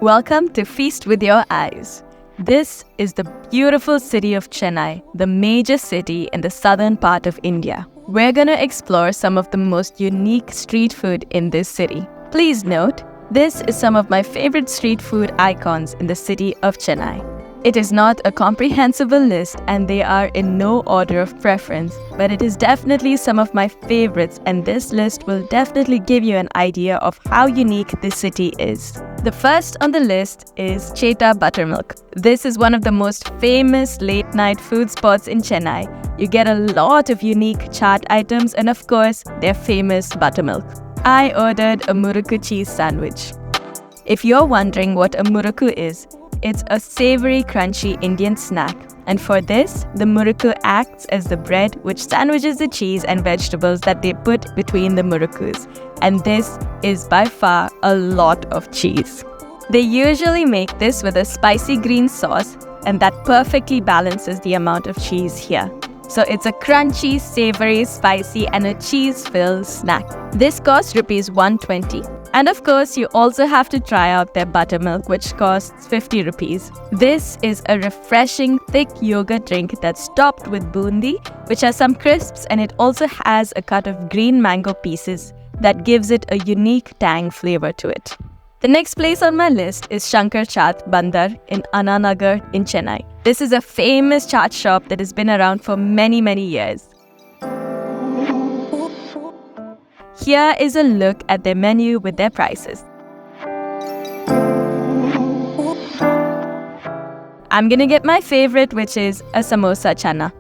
Welcome to Feast with Your Eyes. This is the beautiful city of Chennai, the major city in the southern part of India. We're going to explore some of the most unique street food in this city. Please note, this is some of my favorite street food icons in the city of Chennai. It is not a comprehensible list and they are in no order of preference, but it is definitely some of my favorites, and this list will definitely give you an idea of how unique this city is. The first on the list is Cheta Buttermilk. This is one of the most famous late night food spots in Chennai. You get a lot of unique chaat items and of course their famous buttermilk. I ordered a murukku cheese sandwich. If you're wondering what a murukku is, it's a savory, crunchy Indian snack. And for this, the murukku acts as the bread which sandwiches the cheese and vegetables that they put between the murukkus. And this is by far a lot of cheese. They usually make this with a spicy green sauce, and that perfectly balances the amount of cheese here. So it's a crunchy, savory, spicy and a cheese-filled snack. This costs Rs 120. And of course, you also have to try out their buttermilk, which costs 50 rupees. This is a refreshing, thick yogurt drink that's topped with bundi, which has some crisps, and it also has a cut of green mango pieces that gives it a unique tang flavor to it. The next place on my list is Shankar Chaat Bandar in Anna Nagar in Chennai. This is a famous chaat shop that has been around for many years. Here is a look at their menu with their prices. I'm gonna get my favorite, which is a samosa chana.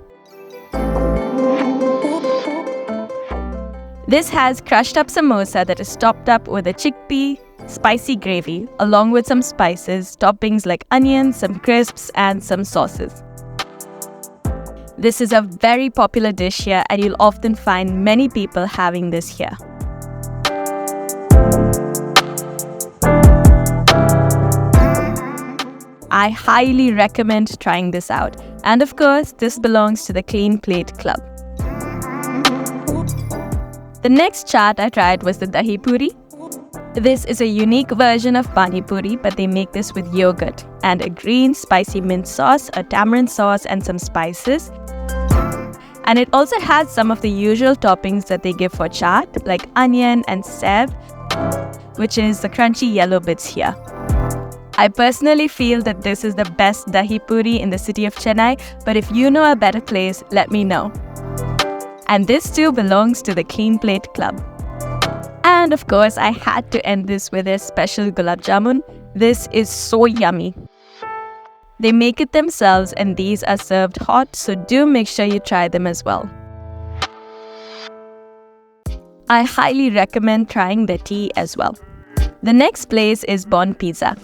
This has crushed up samosa that is topped up with a chickpea spicy gravy, along with some spices, toppings like onions, some crisps, and some sauces. This is a very popular dish here, and you'll often find many people having this here. I highly recommend trying this out. And of course, this belongs to the Clean Plate Club. The next chaat I tried was the dahi puri. This is a unique version of pani puri, but they make this with yogurt and a green spicy mint sauce, a tamarind sauce, and some spices. And it also has some of the usual toppings that they give for chaat, like onion and sev, which is the crunchy yellow bits here. I personally feel that this is the best dahi puri in the city of Chennai, but if you know a better place, let me know. And this too belongs to the Clean Plate Club. And of course, I had to end this with their special gulab jamun. This is so yummy. They make it themselves and these are served hot, so do make sure you try them as well. I highly recommend trying their tea as well. The next place is Bon Pizza.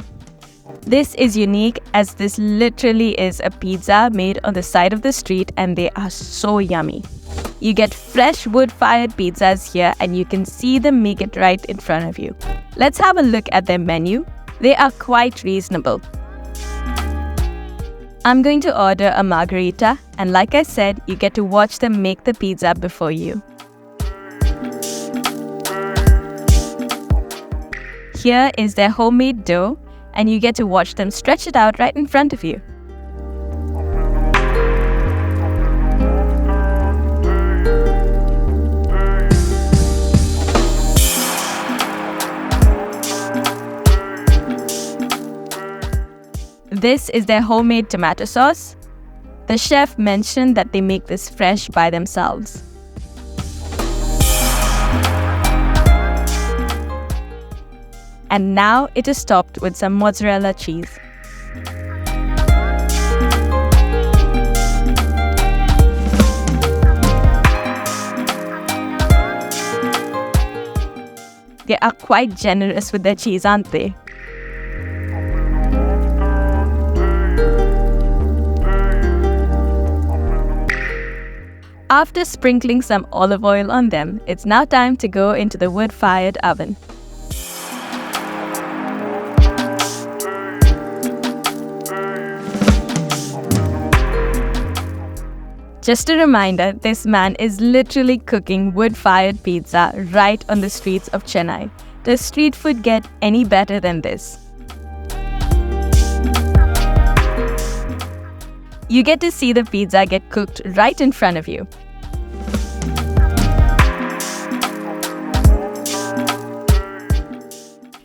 This is unique as this literally is a pizza made on the side of the street and they are so yummy. You get fresh wood-fired pizzas here and you can see them make it right in front of you. Let's have a look at their menu. They are quite reasonable. I'm going to order a margarita, and like I said, you get to watch them make the pizza before you. Here is their homemade dough, and you get to watch them stretch it out right in front of you. This is their homemade tomato sauce. The chef mentioned that they make this fresh by themselves. And now it is topped with some mozzarella cheese. They are quite generous with their cheese, aren't they? After sprinkling some olive oil on them, it's now time to go into the wood-fired oven. Just a reminder, this man is literally cooking wood-fired pizza right on the streets of Chennai. Does street food get any better than this? You get to see the pizza get cooked right in front of you.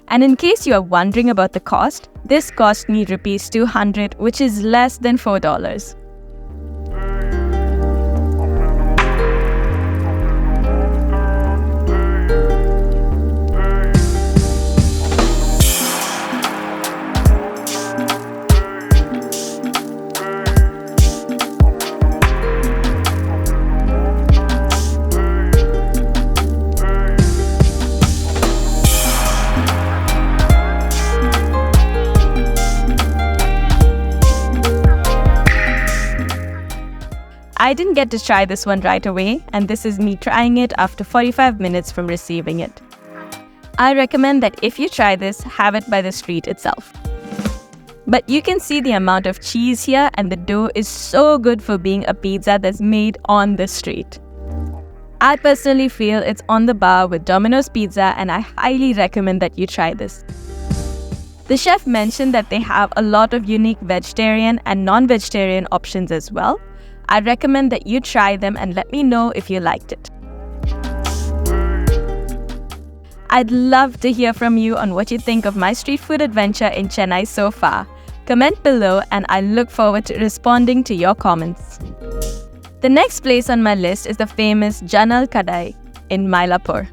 And in case you are wondering about the cost, this cost me rupees 200, which is less than $4. I didn't get to try this one right away, and this is me trying it after 45 minutes from receiving it. I recommend that if you try this, have it by the street itself. But you can see the amount of cheese here, and the dough is so good for being a pizza that's made on the street. I personally feel it's on the bar with Domino's Pizza, and I highly recommend that you try this. The chef mentioned that they have a lot of unique vegetarian and non-vegetarian options as well. I recommend that you try them and let me know if you liked it. I'd love to hear from you on what you think of my street food adventure in Chennai so far. Comment below and I look forward to responding to your comments. The next place on my list is the famous Janal Budgies in Mylapore.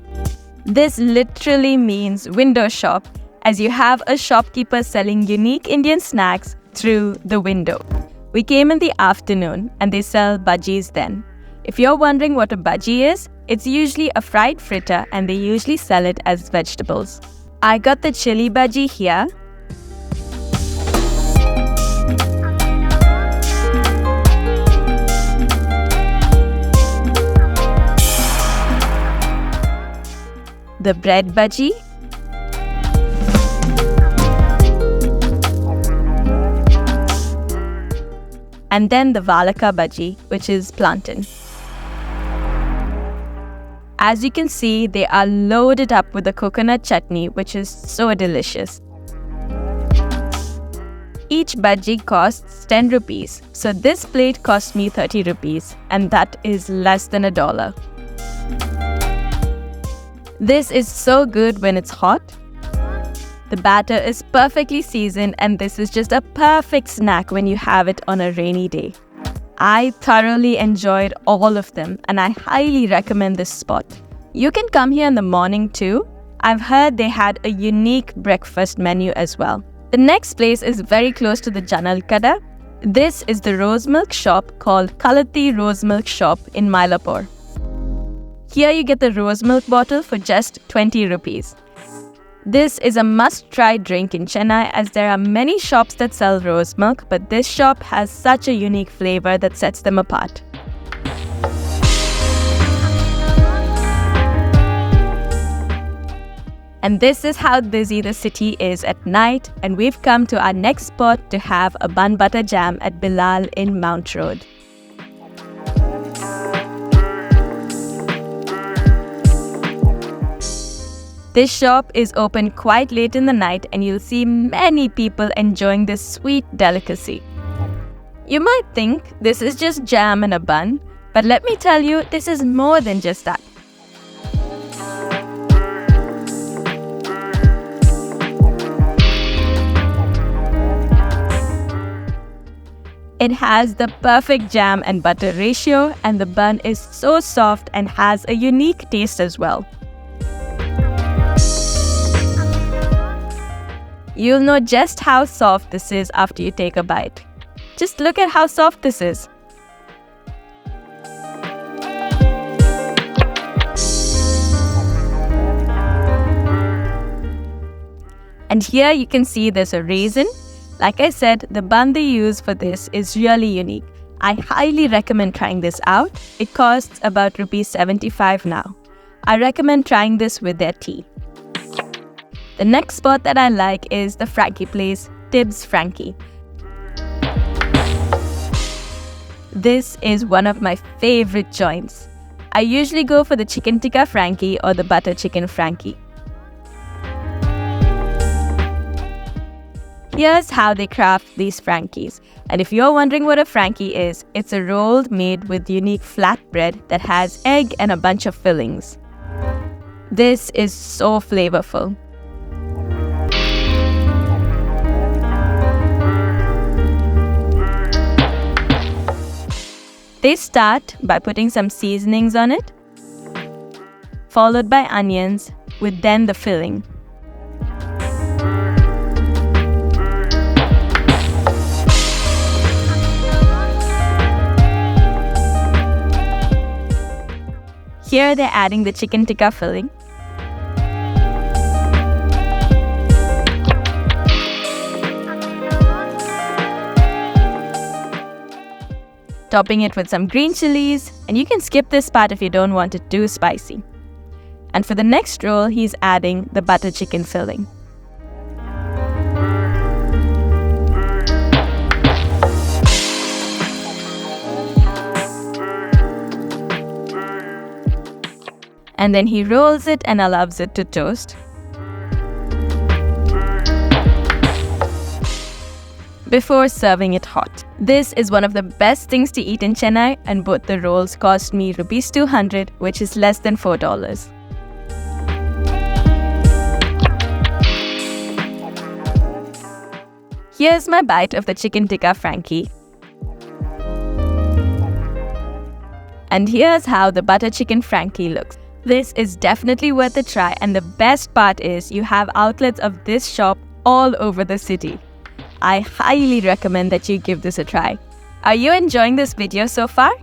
This literally means window shop, as you have a shopkeeper selling unique Indian snacks through the window. We came in the afternoon and they sell Bhajjis then. If you're wondering what a Bhajji is, it's usually a fried fritter and they usually sell it as vegetables. I got the chili Bhajji here. The bread Bhajji. And then the Valaka Bhajji, which is plantain. As you can see, they are loaded up with the coconut chutney, which is so delicious. Each Bhajji costs 10 rupees, so this plate cost me 30 rupees, and that is less than $1. This is so good when it's hot. The batter is perfectly seasoned and this is just a perfect snack when you have it on a rainy day. I thoroughly enjoyed all of them and I highly recommend this spot. You can come here in the morning too. I've heard they had a unique breakfast menu as well. The next place is very close to the Janal Budgies. This is the rose milk shop called Kalathi Rose Milk Shop in Mylapore. Here you get the rose milk bottle for just 20 rupees. This is a must-try drink in Chennai as there are many shops that sell rose milk, but this shop has such a unique flavor that sets them apart. And this is how busy the city is at night, and we've come to our next spot to have a bun butter jam at Bilal in Mount Road. This shop is open quite late in the night and you'll see many people enjoying this sweet delicacy. You might think this is just jam and a bun, but let me tell you, this is more than just that. It has the perfect jam and butter ratio, and the bun is so soft and has a unique taste as well. You'll know just how soft this is after you take a bite. Just look at how soft this is. And here you can see there's a raisin. Like I said, the bun they use for this is really unique. I highly recommend trying this out. It costs about ₹75 now. I recommend trying this with their tea. The next spot that I like is the Franky Place, Tibbs Frankie. This is one of my favorite joints. I usually go for the chicken tikka Frankie or the butter chicken Frankie. Here's how they craft these Frankies. And if you're wondering what a Frankie is, it's a roll made with unique flatbread that has egg and a bunch of fillings. This is so flavorful. They start by putting some seasonings on it, followed by onions, with then the filling. Here they're adding the chicken tikka filling. Topping it with some green chilies, and you can skip this part if you don't want it too spicy. And for the next roll, he's adding the butter chicken filling. And then he rolls it and allows it to toast. Before serving it hot. This is one of the best things to eat in Chennai, and both the rolls cost me rupees 200, which is less than $4. Here's my bite of the chicken tikka Frankie. And here's how the butter chicken Frankie looks. This is definitely worth a try, and the best part is you have outlets of this shop all over the city. I highly recommend that you give this a try. Are you enjoying this video so far?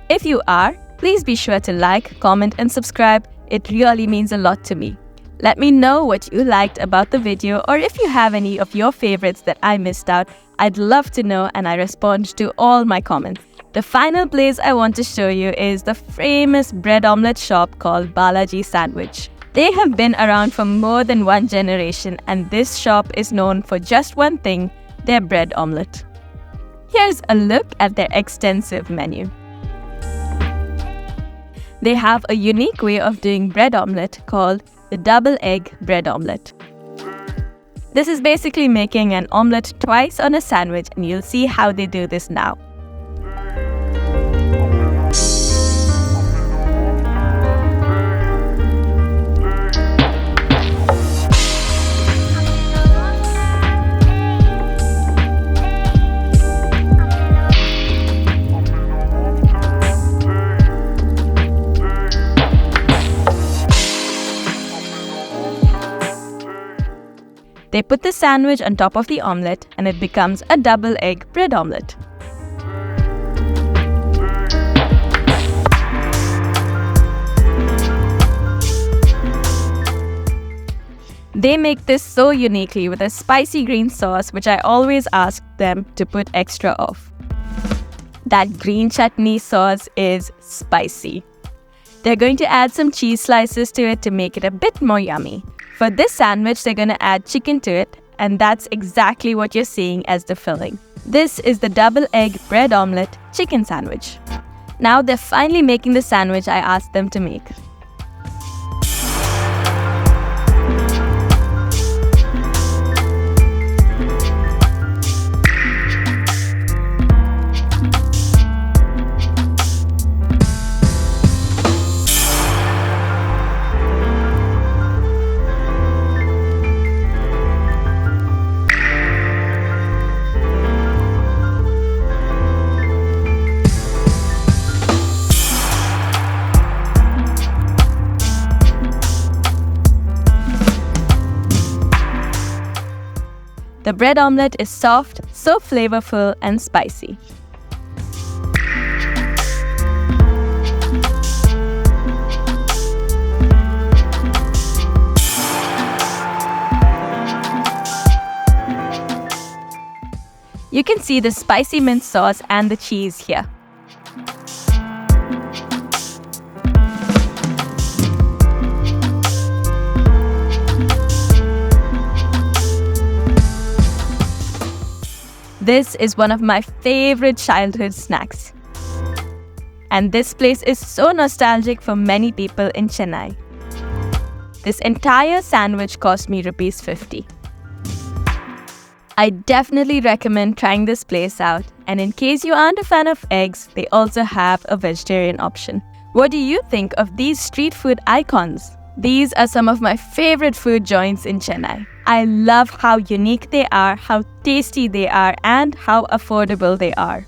If you are, please be sure to like, comment and subscribe. It really means a lot to me. Let me know what you liked about the video, or if you have any of your favorites that I missed out. I'd love to know, and I respond to all my comments. The final place I want to show you is the famous bread omelette shop called Balaji Sandwich. They have been around for more than one generation, and this shop is known for just one thing, their bread omelette. Here's a look at their extensive menu. They have a unique way of doing bread omelette called the double egg bread omelette. This is basically making an omelette twice on a sandwich, and you'll see how they do this now. They put the sandwich on top of the omelette, and it becomes a double egg bread omelette. They make this so uniquely with a spicy green sauce, which I always ask them to put extra of. That green chutney sauce is spicy. They're going to add some cheese slices to it to make it a bit more yummy. For this sandwich, they're going to add chicken to it, and that's exactly what you're seeing as the filling. This is the double egg bread omelette chicken sandwich. Now they're finally making the sandwich I asked them to make. The bread omelette is soft, so flavorful and spicy. You can see the spicy mint sauce and the cheese here. This is one of my favorite childhood snacks. And this place is so nostalgic for many people in Chennai. This entire sandwich cost me rupees 50. I definitely recommend trying this place out. And in case you aren't a fan of eggs, they also have a vegetarian option. What do you think of these street food icons? These are some of my favorite food joints in Chennai. I love how unique they are, how tasty they are, and how affordable they are.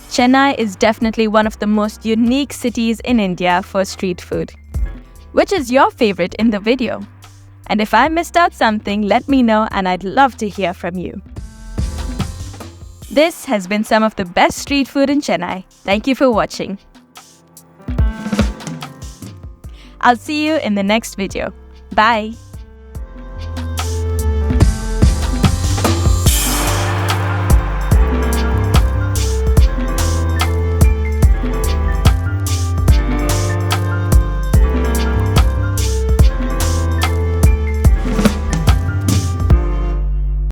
Chennai is definitely one of the most unique cities in India for street food. Which is your favorite in the video? And if I missed out something, let me know and I'd love to hear from you. This has been some of the best street food in Chennai. Thank you for watching. I'll see you in the next video. Bye.